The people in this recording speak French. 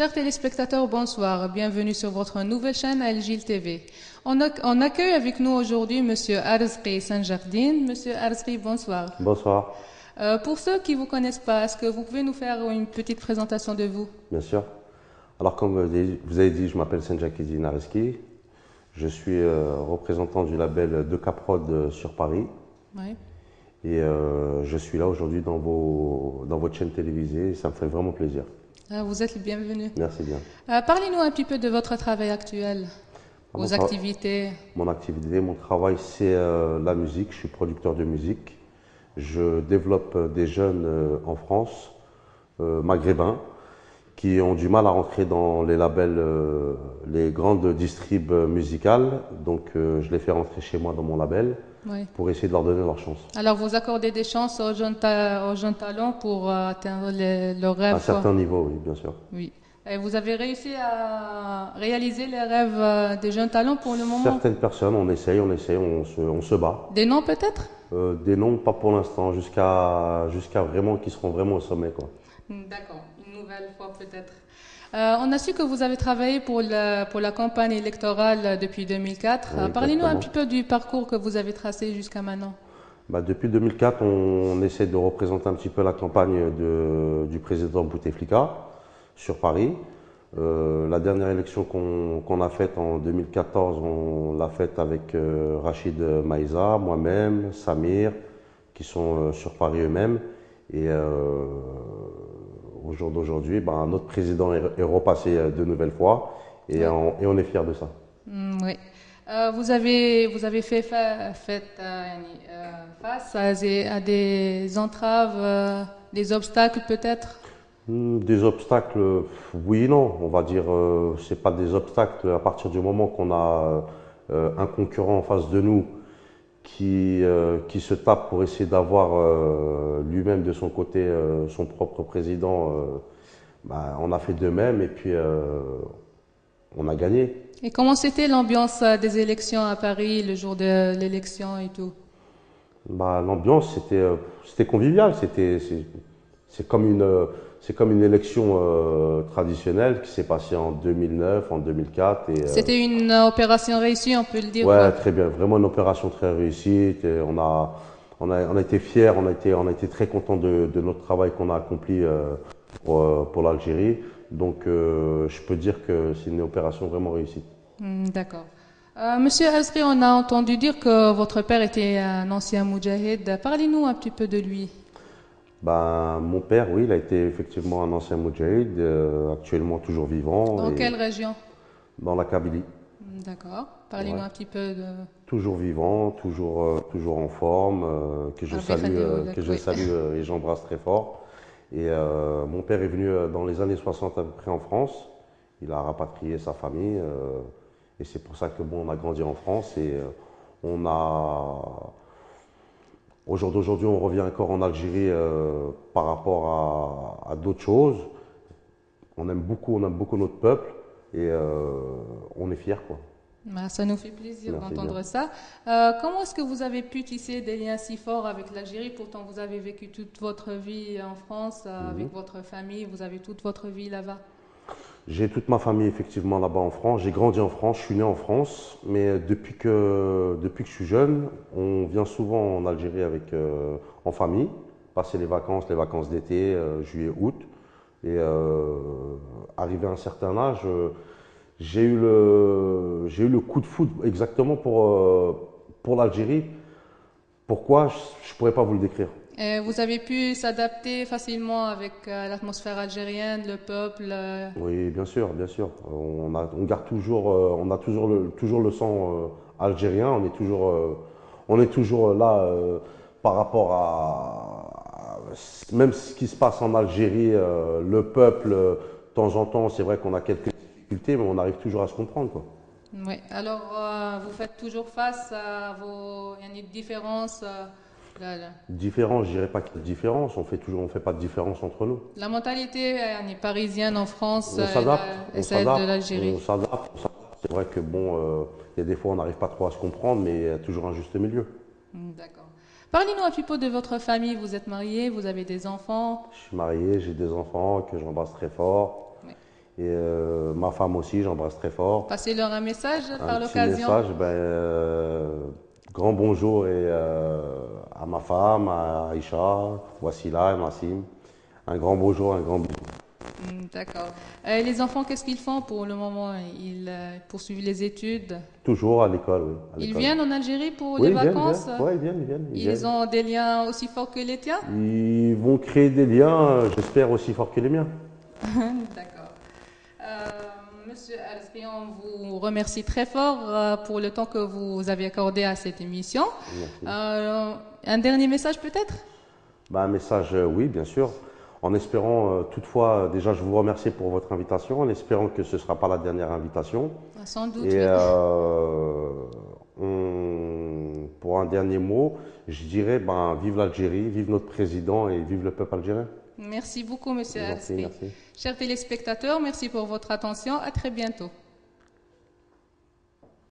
Chers téléspectateurs, bonsoir. Bienvenue sur votre nouvelle chaîne Al-Jil TV. On accueille avec nous aujourd'hui Monsieur Arzqi Sanjardine. Monsieur Arzqi, bonsoir. Bonsoir, Pour ceux qui ne vous connaissent pas, est-ce que vous pouvez nous faire une petite présentation de vous? bien sûr. Alors, comme vous avez dit, je m'appelle Senjaki Nareski. Je suis représentant du label 2K Prod sur Paris. Oui. Et je suis là aujourd'hui dans votre chaîne télévisée. Ça me fait vraiment plaisir. Vous êtes le bienvenu. Merci bien. Parlez-nous un petit peu de votre travail actuel, Mon vos tra- activités. Mon activité, mon travail, c'est la musique. Je suis producteur de musique. Je développe des jeunes en France, maghrébins, qui ont du mal à rentrer dans les labels, les grandes distribs musicales. Donc, je les fais rentrer chez moi dans mon label Oui. pour essayer de leur donner leur chance. Alors, vous accordez des chances aux jeunes talents pour atteindre leurs À un rêves, quoi. certain niveau, oui, bien sûr. Oui. Et vous avez réussi à réaliser les rêves des jeunes talents pour le moment? Certaines personnes, on essaye, on se bat. Des noms peut-être? Des noms, pas pour l'instant, jusqu'à vraiment qu'ils seront vraiment au sommet, quoi. D'accord, une nouvelle fois peut-être. On a su que vous avez travaillé pour la campagne électorale depuis 2004. Oui, Parlez-nous un exactement. petit peu du parcours que vous avez tracé jusqu'à maintenant. Bah, depuis 2004, on essaie de représenter un petit peu la campagne du président Bouteflika sur Paris. La dernière élection qu'on a faite en 2014, on l'a faite avec Rachid Maïza, moi-même, Samir, qui sont sur Paris eux-mêmes. Et au jour d'aujourd'hui, bah, notre président est repassé de nouvelles fois et, Oui. on est fiers de ça. Oui. Vous avez fait face à des entraves, des obstacles peut-être? Des obstacles, oui et non. On va dire, c'est pas des obstacles à partir du moment qu'on a un concurrent en face de nous qui se tape pour essayer d'avoir lui-même de son côté son propre président. Bah, on a fait de même et puis on a gagné. Et comment c'était l'ambiance des élections à Paris le jour de l'élection et tout? Bah, l'ambiance c'était convivial, c'est comme une élection traditionnelle qui s'est passée en 2009, en 2004 et C'était une opération réussie, on peut le dire, ouais, quoi. très bien, vraiment une opération très réussie. Et on a été fiers, on a été très contents de notre travail qu'on a accompli pour l'Algérie. Donc je peux dire que c'est une opération vraiment réussie. D'accord. Monsieur Azri, on a entendu dire que votre père était un ancien moudjahid. Parlez-nous un petit peu de lui. Ben, mon père, oui, il a été effectivement un ancien moudjahid, actuellement toujours vivant Dans et quelle région? dans la Kabylie. D'accord. Parlez-nous Ouais. un petit peu de Toujours vivant, toujours en forme, Rabbi Khalilullah, que je oui. salue et j'embrasse très fort. Et mon père est venu dans les années 60 à peu près en France. Il a rapatrié sa famille et c'est pour ça que bon, on a grandi en France et on a au jour d'aujourd'hui, on revient encore en Algérie par rapport à d'autres choses. On aime beaucoup notre peuple et on est fiers quoi. Ça nous fait plaisir Merci bien. d'entendre ça. Comment est-ce que vous avez pu tisser des liens si forts avec l'Algérie? Pourtant, vous avez vécu toute votre vie en France avec votre famille. Vous avez toute votre vie là-bas. J'ai toute ma famille effectivement là-bas en France. J'ai grandi en France, je suis né en France, mais depuis que je suis jeune, on vient souvent en Algérie avec en famille, passer les vacances d'été, juillet, août. Et arrivé à un certain âge, j'ai eu le coup de foudre exactement pour l'Algérie. Pourquoi? Je pourrais pas vous le décrire. Et vous avez pu s'adapter facilement avec l'atmosphère algérienne, le peuple. Oui, bien sûr, bien sûr. On garde toujours, on a toujours le sang algérien. On est toujours là par rapport même ce qui se passe en Algérie, le peuple. De temps en temps, c'est vrai qu'on a quelques difficultés, mais on arrive toujours à se comprendre, quoi. Oui. Alors, vous faites toujours face à il y a une différence. Différence, je dirais pas qu'il y a de différence. On fait pas de différence entre nous. La mentalité parisienne en France On s'adapte, et celle de l'Algérie. on s'adapte. C'est vrai que bon, il y a des fois on n'arrive pas trop à se comprendre, mais il y a toujours un juste milieu. D'accord. Parlez-nous un petit peu de votre famille. Vous êtes marié, vous avez des enfants. Je suis marié, j'ai des enfants que j'embrasse très fort. Oui. Et ma femme aussi, j'embrasse très fort. Passez-leur un message par Un petit l'occasion. message, grand bonjour à ma femme, à Aïcha, Wassila et Nassim. Un grand bonjour, un grand bisou. D'accord. Les enfants, qu'est-ce qu'ils font pour le moment? Ils poursuivent les études. Toujours à l'école, oui. À Ils l'école. viennent en Algérie pour Oui, les ils viennent, ils vacances? viennent. Ouais, ils Ils viennent. ont des liens aussi forts que les tiens? Ils vont créer des liens, j'espère, aussi forts que les miens. D'accord. Euh, Monsieur Arzbi, on vous remercie très fort pour le temps que vous avez accordé à cette émission. Merci. Un dernier message peut-être? Un message, oui, bien sûr. En espérant, toutefois, déjà, je vous remercie pour votre invitation, en espérant que ce ne sera pas la dernière invitation. Sans doute, Et oui. pour un dernier mot, je dirais, vive l'Algérie, vive notre président et vive le peuple algérien. Merci beaucoup, Monsieur Je vous en prie, Arzbi. merci. Chers téléspectateurs, merci pour votre attention. À très bientôt.